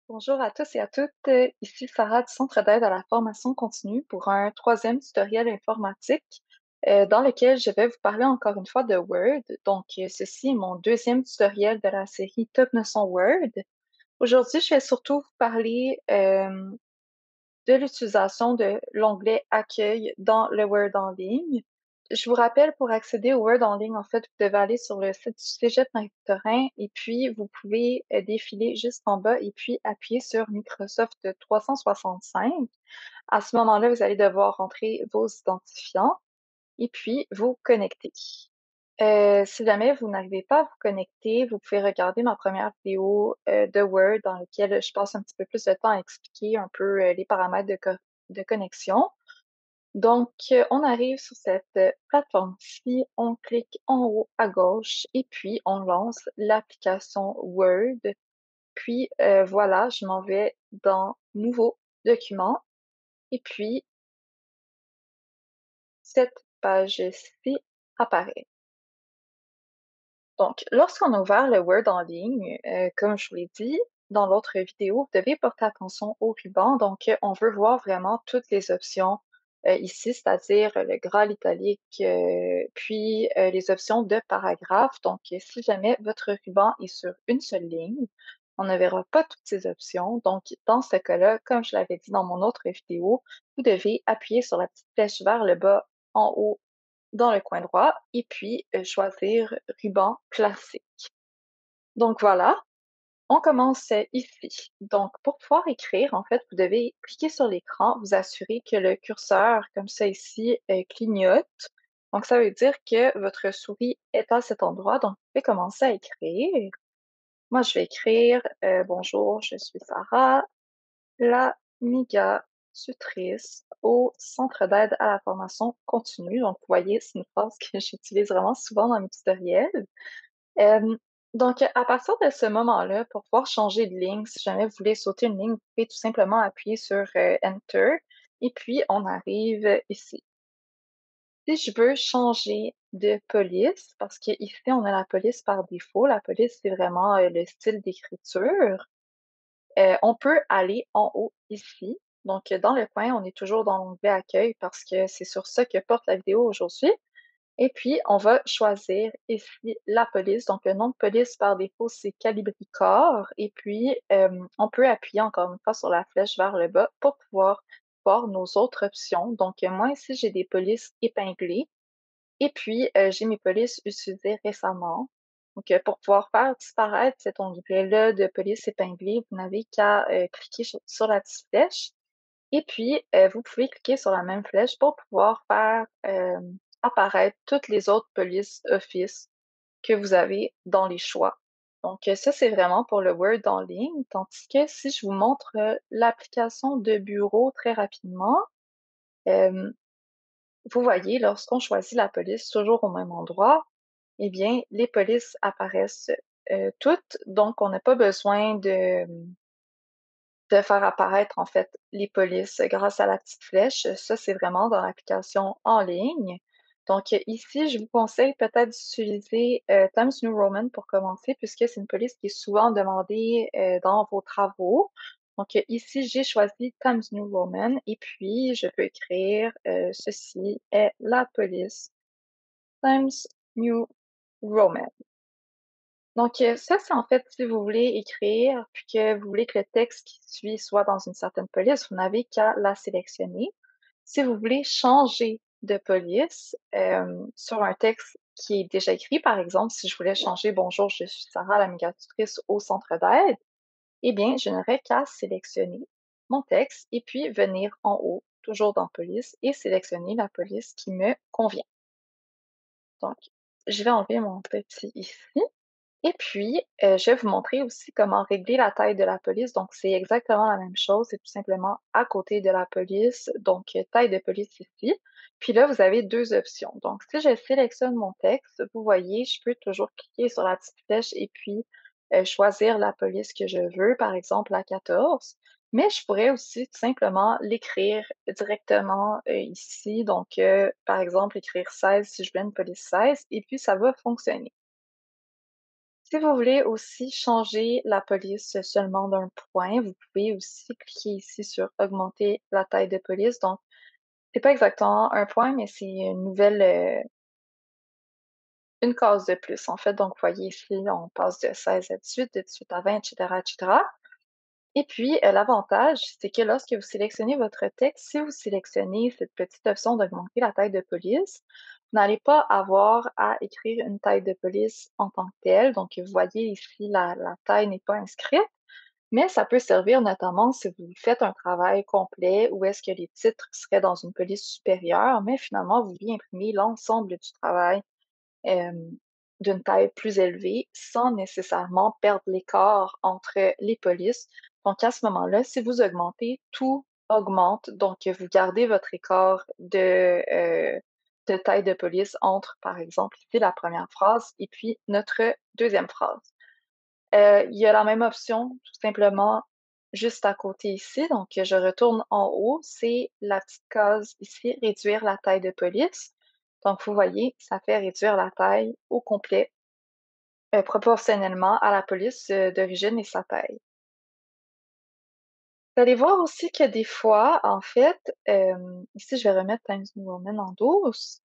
Bonjour à tous et à toutes. Ici Sarah du Centre d'aide à la formation continue pour un troisième tutoriel informatique dans lequel je vais vous parler encore une fois de Word. Donc, ceci est mon deuxième tutoriel de la série Top Notion Word. Aujourd'hui, je vais surtout vous parler de l'utilisation de l'onglet Accueil dans le Word en ligne. Je vous rappelle, pour accéder au Word en ligne, en fait, vous devez aller sur le site du Cégep Marie-Victorin et puis vous pouvez défiler juste en bas et puis appuyer sur Microsoft 365. À ce moment-là, vous allez devoir rentrer vos identifiants et puis vous connecter. Si jamais vous n'arrivez pas à vous connecter, vous pouvez regarder ma première vidéo de Word dans laquelle je passe un petit peu plus de temps à expliquer un peu les paramètres de connexion. Donc, on arrive sur cette plateforme-ci, on clique en haut à gauche et puis on lance l'application Word. Puis voilà, je m'en vais dans Nouveau document et puis cette page-ci apparaît. Donc, lorsqu'on a ouvert le Word en ligne, comme je vous l'ai dit dans l'autre vidéo, vous devez porter attention au ruban. Donc, on veut voir vraiment toutes les options ici, c'est-à-dire le gras, l'italique, puis les options de paragraphe. Donc, si jamais votre ruban est sur une seule ligne, on ne verra pas toutes ces options. Donc, dans ce cas-là, comme je l'avais dit dans mon autre vidéo, vous devez appuyer sur la petite flèche vers le bas en haut dans le coin droit et puis choisir ruban classique. Donc voilà, on commence ici. Donc pour pouvoir écrire, en fait, vous devez cliquer sur l'écran, vous assurer que le curseur, comme ça ici, clignote. Donc ça veut dire que votre souris est à cet endroit, donc vous pouvez commencer à écrire. Moi, je vais écrire bonjour, je suis Sarah, la médiatrice au Centre d'aide à la formation continue. Donc, vous voyez, c'est une phrase que j'utilise vraiment souvent dans mes tutoriels. Euh, donc, à partir de ce moment-là, pour pouvoir changer de ligne, si jamais vous voulez sauter une ligne, vous pouvez tout simplement appuyer sur Enter et puis on arrive ici. Si je veux changer de police, parce qu'ici, on a la police par défaut, la police, c'est vraiment le style d'écriture. On peut aller en haut ici. Donc, dans le coin, on est toujours dans l'onglet Accueil parce que c'est sur ça que porte la vidéo aujourd'hui. Et puis, on va choisir ici la police. Donc, le nom de police par défaut, c'est Calibricor. Et puis, on peut appuyer encore une fois sur la flèche vers le bas pour pouvoir voir nos autres options. Donc, moi, ici, j'ai des polices épinglées. Et puis, j'ai mes polices utilisées récemment. Donc, pour pouvoir faire disparaître cet onglet-là de police épinglée, vous n'avez qu'à cliquer sur la petite flèche. Et puis, vous pouvez cliquer sur la même flèche pour pouvoir faire apparaître toutes les autres polices Office que vous avez dans les choix. Donc, ça, c'est vraiment pour le Word en ligne. Tandis que si je vous montre l'application de bureau très rapidement, euh, vous voyez, lorsqu'on choisit la police toujours au même endroit, eh bien, les polices apparaissent toutes, donc on n'a pas besoin de faire apparaître en fait les polices grâce à la petite flèche. Ça, c'est vraiment dans l'application en ligne. Donc ici, je vous conseille peut-être d'utiliser Times New Roman pour commencer, puisque c'est une police qui est souvent demandée dans vos travaux. Donc ici, j'ai choisi Times New Roman et puis je peux écrire ceci est la police Times New Roman. Donc, ça, c'est en fait si vous voulez écrire, puis que vous voulez que le texte qui suit soit dans une certaine police, vous n'avez qu'à la sélectionner. Si vous voulez changer de police sur un texte qui est déjà écrit, par exemple, si je voulais changer «Bonjour, je suis Sarah, la médiatrice au centre d'aide», eh bien, je n'aurais qu'à sélectionner mon texte et puis venir en haut, toujours dans police, et sélectionner la police qui me convient. Donc, je vais enlever mon petit ici. Et puis, je vais vous montrer aussi comment régler la taille de la police. Donc, c'est exactement la même chose, c'est tout simplement à côté de la police, donc taille de police ici. Puis là, vous avez 2 options. Donc, si je sélectionne mon texte, vous voyez, je peux toujours cliquer sur la petite flèche et puis choisir la police que je veux, par exemple la 14. Mais je pourrais aussi tout simplement l'écrire directement ici. Donc, par exemple, écrire 16 si je veux une police 16, et puis ça va fonctionner. Si vous voulez aussi changer la police seulement d'un point, vous pouvez aussi cliquer ici sur «Augmenter la taille de police». Donc, c'est pas exactement un point, mais c'est une nouvelle, une case de plus, en fait. Donc, vous voyez ici, on passe de 16 à 18, de 18 à 20, et cetera, et cetera. Et puis, l'avantage, c'est que lorsque vous sélectionnez votre texte, si vous sélectionnez cette petite option d'augmenter la taille de police, vous n'allez pas avoir à écrire une taille de police en tant que telle. Donc, vous voyez ici, la taille n'est pas inscrite, mais ça peut servir notamment si vous faites un travail complet où est-ce que les titres seraient dans une police supérieure, mais finalement, vous voulez imprimer l'ensemble du travail hem, d'une taille plus élevée, sans nécessairement perdre l'écart entre les polices. Donc à ce moment-là, si vous augmentez, tout augmente, donc vous gardez votre écart de taille de police entre, par exemple, ici la première phrase et puis notre deuxième phrase. Il y a la même option, tout simplement, juste à côté ici, donc je retourne en haut, c'est la petite case ici, réduire la taille de police. Donc vous voyez, ça fait réduire la taille au complet, proportionnellement à la police, d'origine et sa taille. Vous allez voir aussi que des fois, en fait, ici je vais remettre Times New Roman en 12.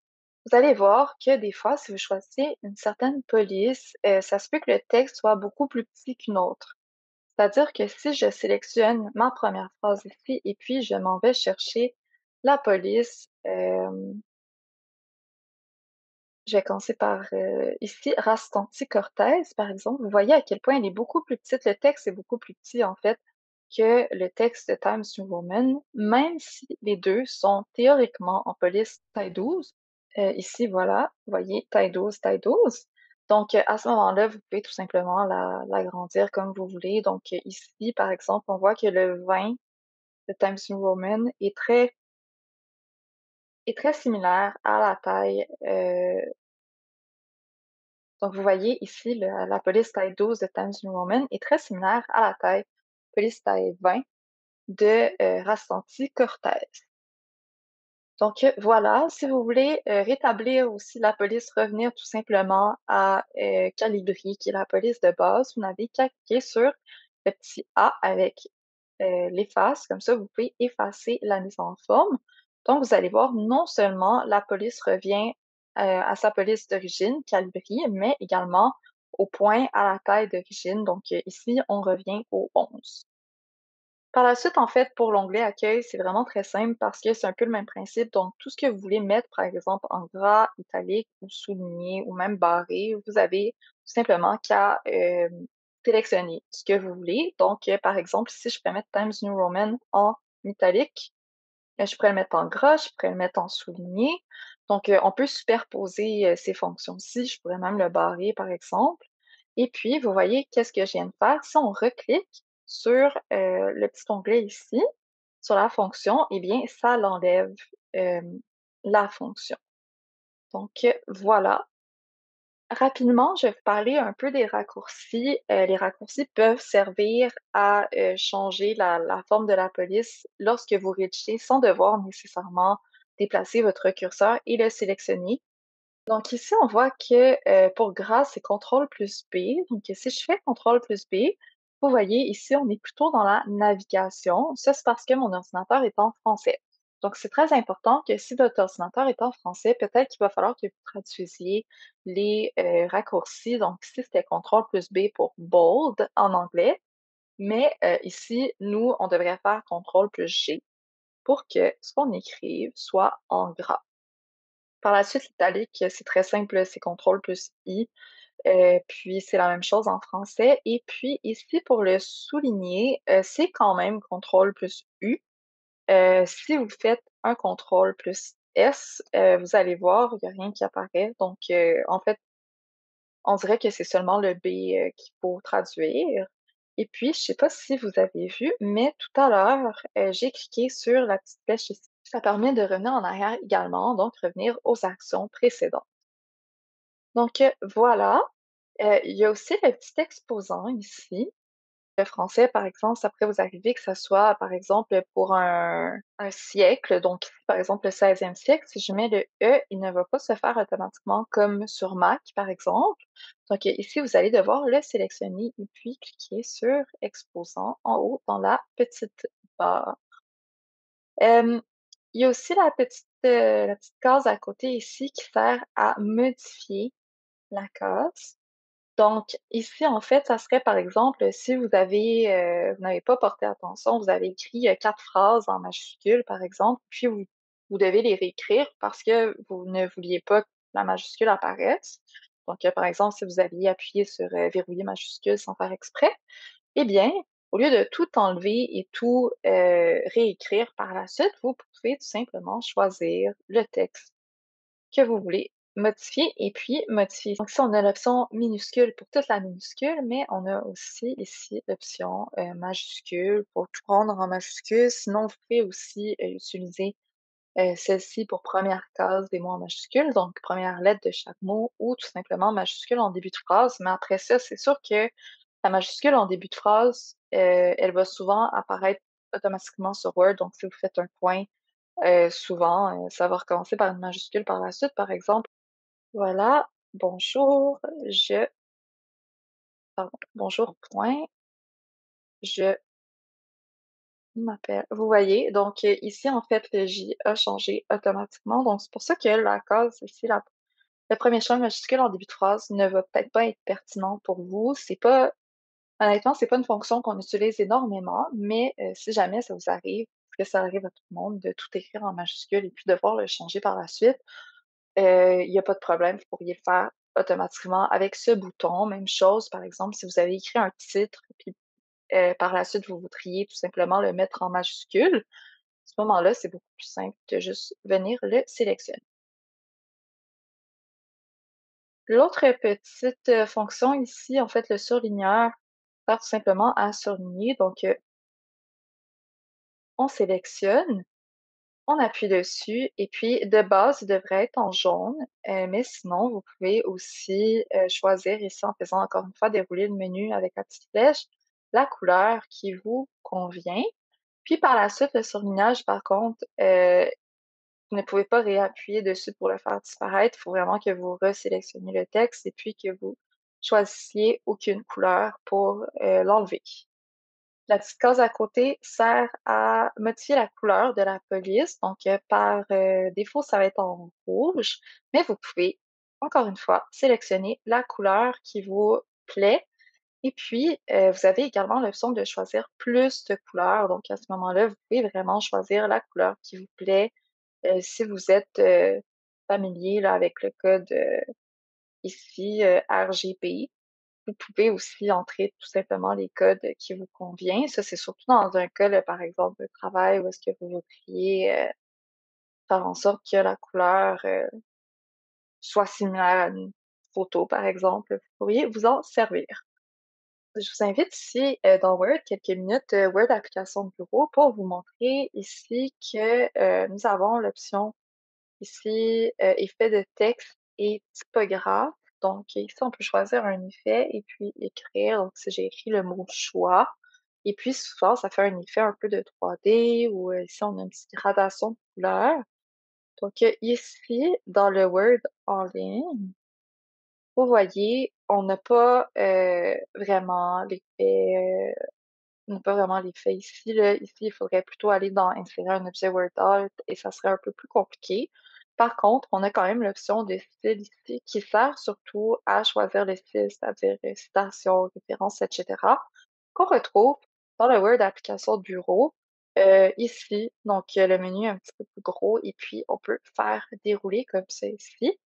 Vous allez voir que des fois, si vous choisissez une certaine police, ça se peut que le texte soit beaucoup plus petit qu'une autre. C'est-à-dire que si je sélectionne ma première phrase ici et puis je m'en vais chercher la police, je vais commencer par, ici, Rastanti Cortez, par exemple. Vous voyez à quel point elle est beaucoup plus petite. Le texte est beaucoup plus petit, en fait, que le texte de Times New Roman, même si les 2 sont théoriquement en police taille 12. Ici, voilà, vous voyez, taille 12, taille 12. Donc, à ce moment-là, vous pouvez tout simplement l'agrandir comme vous voulez. Donc, ici, par exemple, on voit que le 20 de Times New Roman est très similaire à la taille, donc vous voyez ici la police taille 12 de Times New Roman est très similaire à la taille police taille 20 de, Rastanti Cortez. Donc, voilà, si vous voulez, rétablir aussi la police, revenir tout simplement à, Calibri, qui est la police de base, vous n'avez qu'à cliquer sur le petit A avec, l'efface, comme ça vous pouvez effacer la mise en forme. Donc vous allez voir, non seulement la police revient, à sa police d'origine, Calibri, mais également au point, à la taille d'origine. Donc, ici, on revient au 11. Par la suite, en fait, pour l'onglet accueil, c'est vraiment très simple parce que c'est un peu le même principe. Donc, tout ce que vous voulez mettre, par exemple, en gras, italique ou souligné ou même barré, vous avez tout simplement qu'à sélectionner ce que vous voulez. Donc, par exemple, ici, je pourrais mettre Times New Roman en italique. Je pourrais le mettre en gras, je pourrais le mettre en souligné. Donc, on peut superposer ces fonctions-ci. Je pourrais même le barrer, par exemple. Et puis, vous voyez, qu'est-ce que je viens de faire? Si on reclique sur le petit onglet ici, sur la fonction, eh bien, ça l'enlève la fonction. Donc, voilà. Rapidement, je vais vous parler un peu des raccourcis. Les raccourcis peuvent servir à changer la forme de la police lorsque vous rédigez sans devoir nécessairement déplacer votre curseur et le sélectionner. Donc ici, on voit que, pour gras, c'est CTRL plus B. Donc si je fais CTRL plus B, vous voyez ici, on est plutôt dans la navigation. Ça, c'est parce que mon ordinateur est en français. Donc c'est très important que si votre ordinateur est en français, peut-être qu'il va falloir que vous traduisiez les, raccourcis. Donc ici, c'était CTRL plus B pour bold en anglais, mais, ici, nous, on devrait faire CTRL plus G pour que ce qu'on écrive soit en gras. Par la suite, l'italique, c'est très simple, c'est contrôle plus I, puis c'est la même chose en français et puis ici pour le souligner, c'est quand même contrôle plus U. Si vous faites un contrôle plus S, vous allez voir, il y a rien qui apparaît donc en fait, on dirait que c'est seulement le B, qu'il faut traduire et puis je sais pas si vous avez vu, mais tout à l'heure, j'ai cliqué sur la petite flèche ici. Ça permet de revenir en arrière également, donc revenir aux actions précédentes. Donc, voilà, il y a aussi le petit exposant ici. Le français, par exemple, ça pourrait vous arriver que ça soit, par exemple, pour un siècle, donc ici, par exemple, le 16e siècle, si je mets le E, il ne va pas se faire automatiquement comme sur Mac, par exemple. Donc ici, vous allez devoir le sélectionner et puis cliquer sur «Exposant» en haut dans la petite barre. Hem, il y a aussi la petite case à côté ici qui sert à modifier la case. Donc ici, en fait, ça serait, par exemple, si vous n'avez pas porté attention, vous avez écrit, 4 phrases en majuscules, par exemple, puis vous devez les réécrire parce que vous ne vouliez pas que la majuscule apparaisse. Donc, par exemple, si vous aviez appuyé sur, verrouiller majuscule sans faire exprès, eh bien, au lieu de tout enlever et tout, réécrire par la suite, vous pouvez tout simplement choisir le texte que vous voulez modifier et puis modifier. Donc ici, on a l'option minuscule pour toute la minuscule, mais on a aussi ici l'option, majuscule pour tout rendre en majuscule. Sinon, vous pouvez aussi, utiliser, celle-ci pour première case des mots en majuscule, donc première lettre de chaque mot ou tout simplement majuscule en début de phrase. Mais après ça, c'est sûr que la majuscule en début de phrase, elle va souvent apparaître automatiquement sur Word. Donc si vous faites un point, souvent, ça va recommencer par une majuscule par la suite, par exemple. Voilà, bonjour, je pardon, bonjour, point, je m'appelle. Vous voyez? Donc, ici, en fait, le J a changé automatiquement. Donc, c'est pour ça que la case ici, le premier choix majuscule en début de phrase ne va peut-être pas être pertinent pour vous. C'est pas honnêtement, c'est pas une fonction qu'on utilise énormément, mais si jamais ça vous arrive, parce que ça arrive à tout le monde de tout écrire en majuscule et puis devoir le changer par la suite, il y a pas de problème, vous pourriez le faire automatiquement avec ce bouton. Même chose, par exemple, si vous avez écrit un titre, puis, par la suite, vous voudriez tout simplement le mettre en majuscule, à ce moment-là, c'est beaucoup plus simple de juste venir le sélectionner. L'autre petite, fonction ici, en fait, le surligneur, sert tout simplement à surligner. Donc, on sélectionne, on appuie dessus et puis de base, il devrait être en jaune, mais sinon vous pouvez aussi, choisir ici en faisant encore une fois dérouler le menu avec la petite flèche, la couleur qui vous convient. Puis par la suite, le surlignage par contre, vous ne pouvez pas réappuyer dessus pour le faire disparaître. Il faut vraiment que vous resélectionniez le texte et puis que vous choisissiez aucune couleur pour, l'enlever. La petite case à côté sert à modifier la couleur de la police. Donc, par défaut, ça va être en rouge, mais vous pouvez, encore une fois, sélectionner la couleur qui vous plaît. Et puis, vous avez également l'option de choisir plus de couleurs. Donc, à ce moment-là, vous pouvez vraiment choisir la couleur qui vous plaît. Si vous êtes familier là, avec le code ici RGB, vous pouvez aussi entrer tout simplement les codes qui vous convient. Ça, c'est surtout dans un cas, là, par exemple, de travail où est-ce que vous voudriez, faire en sorte que la couleur, soit similaire à une photo, par exemple. Vous pourriez vous en servir. Je vous invite ici, dans Word, quelques minutes, Word application de bureau pour vous montrer ici que, nous avons l'option ici, effet de texte et typographe. Donc ici, on peut choisir un effet et puis écrire. Donc si j'ai écrit le mot «choix» et puis souvent, ça fait un effet un peu de 3D ou, ici, on a une petite gradation de couleurs. Donc, ici, dans le Word en ligne, vous voyez, on n'a pas, vraiment l'effet, on n'a pas vraiment l'effet ici, là. Ici, il faudrait plutôt aller dans «Insérer un objet Word Art» et ça serait un peu plus compliqué. Par contre, on a quand même l'option de style ici qui sert surtout à choisir le style, c'est-à-dire, citation, référence, et cetera, qu'on retrouve dans le Word application de bureau, ici. Donc, le menu est un petit peu plus gros et puis on peut faire dérouler comme ça ici.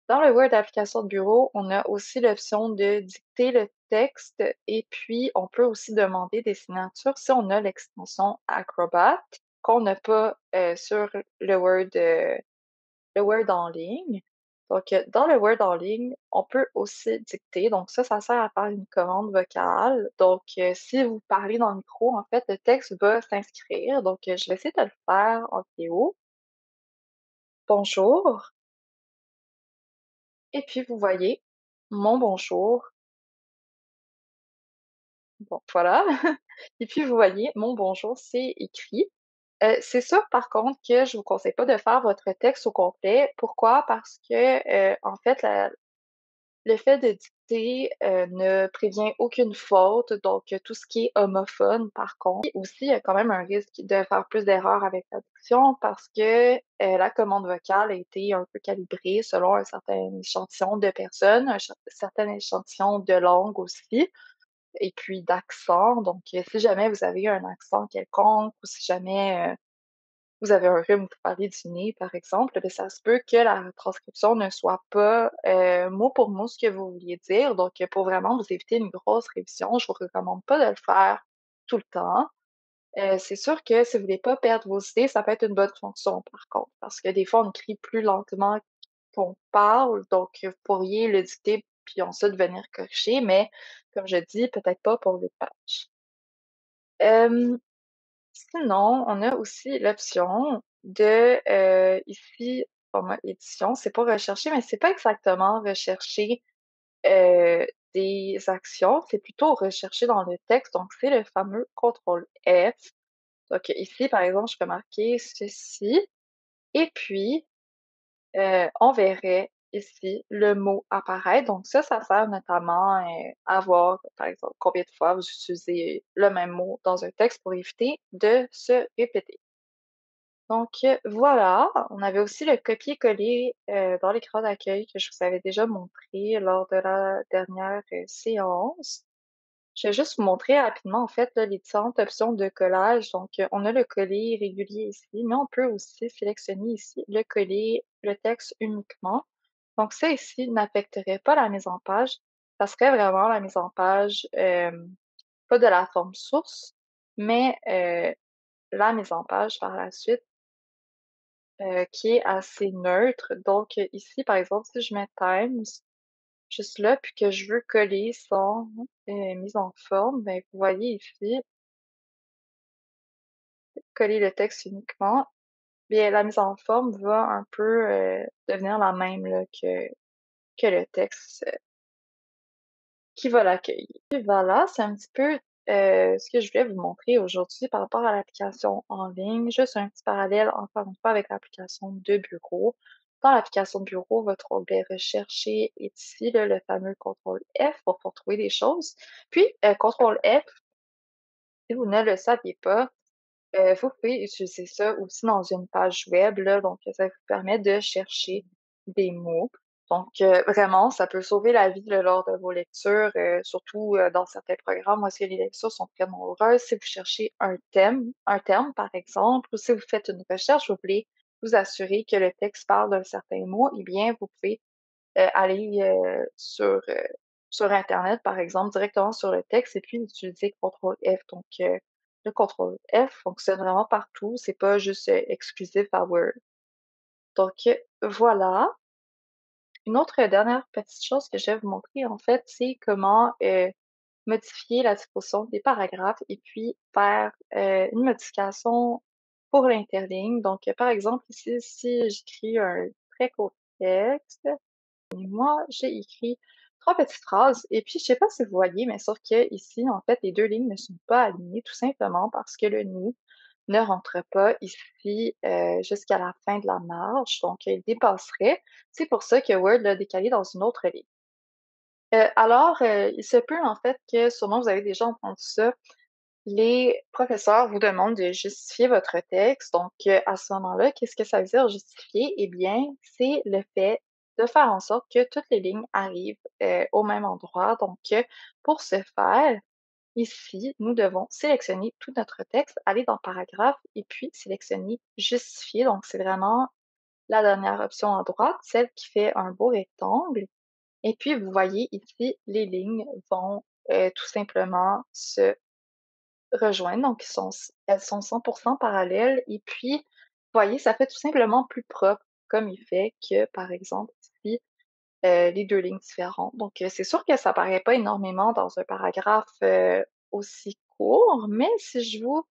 Dans le Word application de bureau, on a aussi l'option de dicter le texte et puis on peut aussi demander des signatures si on a l'extension Acrobat qu'on n'a pas, sur le Word en ligne. Donc, dans le Word en ligne, on peut aussi dicter. Donc ça sert à faire une commande vocale. Donc, si vous parlez dans le micro, en fait, le texte va s'inscrire. Donc, je vais essayer de le faire en vidéo. «Bonjour» et puis vous voyez mon bonjour Bon, voilà. Et puis vous voyez, mon bonjour, c'est écrit. C'est sûr par contre que je vous conseille pas de faire votre texte au complet. Pourquoi? Parce que, en fait, le fait de dicter, ne prévient aucune faute, donc tout ce qui est homophone par contre. Et aussi, il y a quand même un risque de faire plus d'erreurs avec la diction parce que, la commande vocale a été un peu calibrée selon un certain échantillon de personnes, un certain échantillon de langue aussi et puis d'accent. Donc, si jamais vous avez un accent quelconque ou si jamais, vous avez un rhume, vous parlez du nez, par exemple, beh, ça se peut que la transcription ne soit pas, mot pour mot ce que vous vouliez dire. Donc, pour vraiment vous éviter une grosse révision, je vous recommande pas de le faire tout le temps. C'est sûr que si vous voulez pas perdre vos idées, ça peut être une bonne fonction par contre, parce que des fois, on écrit plus lentement qu'on parle, donc vous pourriez le dicter puis ensuite venir corriger, mais comme je dis, peut-être pas pour le patch. Hem, Sinon, on a aussi l'option de, ici, format édition, c'est pas rechercher, mais c'est pas exactement rechercher, heu, des actions, c'est plutôt rechercher dans le texte, donc c'est le fameux contrôle F. Donc ici, par exemple, je peux marquer ceci et puis on verrait ici le mot apparaître. Donc ça sert notamment, à voir, par exemple, combien de fois vous utilisez le même mot dans un texte pour éviter de se répéter. Donc, voilà, on avait aussi le copier-coller, dans l'écran d'accueil que je vous avais déjà montré lors de la dernière, séance. Je vais juste vous montrer rapidement, en fait, là, les différentes options de collage. Donc, on a le coller régulier ici, mais on peut aussi sélectionner ici le coller le texte uniquement. Donc, ça ici n'affecterait pas la mise en page. Ça serait vraiment la mise en page, pas de la forme source, mais la mise en page par la suite, qui est assez neutre. Donc, ici, par exemple, si je mets Times juste là, puis que je veux coller sans, mise en forme, ben, vous voyez ici, coller le texte uniquement, bien la mise en forme va un peu, devenir la même là que le texte, qui va l'accueillir. Puis voilà, c'est un petit peu, ce que je voulais vous montrer aujourd'hui par rapport à l'application en ligne. Juste un petit parallèle, encore une fois, avec l'application de bureau. Dans l'application de bureau, votre onglet «Rechercher» est ici, là, le fameux contrôle F pour pouvoir trouver des choses. Puis, contrôle F, si vous ne le saviez pas, vous pouvez utiliser ça aussi dans une page web, là, donc ça vous permet de chercher des mots. Donc vraiment, ça peut sauver la vie, là, lors de vos lectures, surtout, dans certains programmes où est-ce que les lectures sont très nombreuses. Si vous cherchez un terme, par exemple, ou si vous faites une recherche, vous voulez vous assurer que le texte parle d'un certain mot, eh bien, vous pouvez aller, sur internet, par exemple, directement sur le texte et puis utiliser contrôle F. Donc, le contrôle F fonctionne vraiment partout, c'est pas juste, exclusif à Word. Donc, voilà. Une autre dernière petite chose que je vais vous montrer, en fait, c'est comment, modifier la disposition des paragraphes et puis faire, une modification pour l'interligne. Donc, par exemple, ici, si j'écris un très court texte et moi, j'ai écrit 3 petites phrases et puis je sais pas si vous voyez, mais sauf que ici, en fait, les 2 lignes ne sont pas alignées tout simplement parce que le «nous» ne rentre pas ici, jusqu'à la fin de la marge, donc il dépasserait. C'est pour ça que Word l'a décalé dans une autre ligne. Alors, il se peut en fait que sûrement vous avez déjà entendu ça, les professeurs vous demandent de justifier votre texte. Donc, à ce moment-là, qu'est-ce que ça veut dire justifier? Eh bien, c'est le fait de faire en sorte que toutes les lignes arrivent, au même endroit. Donc, pour ce faire, ici, nous devons sélectionner tout notre texte, aller dans paragraphe et puis sélectionner justifier. Donc, c'est vraiment la dernière option à droite, celle qui fait un beau rectangle. Et puis, vous voyez ici, les lignes vont, tout simplement se rejoindre, donc elles sont 100 parallèles et puis, vous voyez, ça fait tout simplement plus propre, comme il fait que, par exemple, ici, les 2 lignes différentes. Donc, c'est sûr que ça paraît pas énormément dans un paragraphe, aussi court, mais si je vous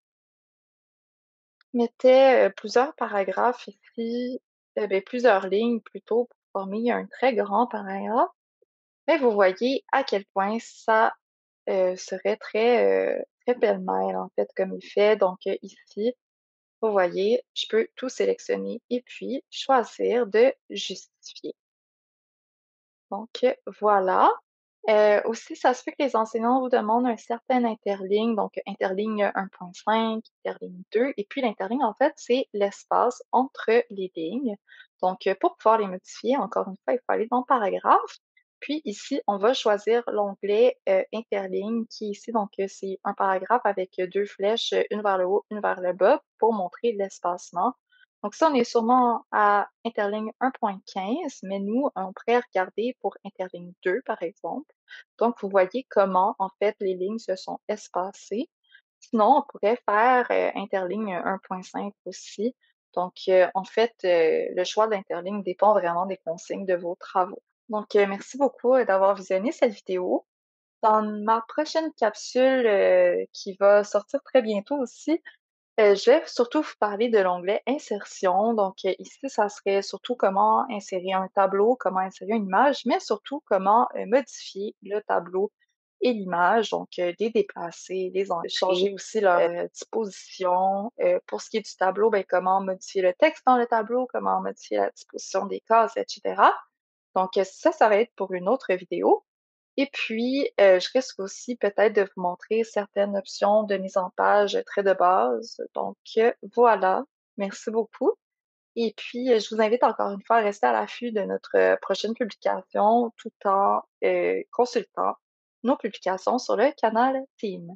mettais, plusieurs paragraphes ici, beh, plusieurs lignes plutôt pour former un très grand paragraphe, beh, vous voyez à quel point ça serait très pêle-mêle, en fait, comme effet. Donc, ici, vous voyez, je peux tout sélectionner et puis choisir de justifier. Donc, voilà. Aussi, ça se peut que les enseignants vous demandent un certain interligne, donc interligne 1.5, interligne 2, et puis l'interligne, en fait, c'est l'espace entre les lignes. Donc, pour pouvoir les modifier, encore une fois, il faut aller dans Paragraphe. Puis ici, on va choisir l'onglet Interligne, qui est ici, donc c'est un paragraphe avec deux flèches, une vers le haut, une vers le bas, pour montrer l'espacement. Donc ça, on est sûrement à interligne 1.15, mais nous, on pourrait regarder pour interligne 2, par exemple. Donc, vous voyez comment, en fait, les lignes se sont espacées. Sinon, on pourrait faire interligne 1.5 aussi. Donc, en fait, le choix d'interligne dépend vraiment des consignes de vos travaux. Donc, merci beaucoup d'avoir visionné cette vidéo. Dans ma prochaine capsule, qui va sortir très bientôt aussi, je vais surtout vous parler de l'onglet insertion. Donc, ici, ça serait surtout comment insérer un tableau, comment insérer une image, mais surtout comment, modifier le tableau et l'image, donc, les déplacer, les changer aussi leur, disposition. Pour ce qui est du tableau, ben, comment modifier le texte dans le tableau, comment modifier la disposition des cases et cetera. Donc, ça va être pour une autre vidéo. Et puis, je risque aussi peut-être de vous montrer certaines options de mise en page très de base. Donc, voilà, merci beaucoup. Et puis, je vous invite encore une fois à rester à l'affût de notre prochaine publication tout en consultant nos publications sur le canal Team.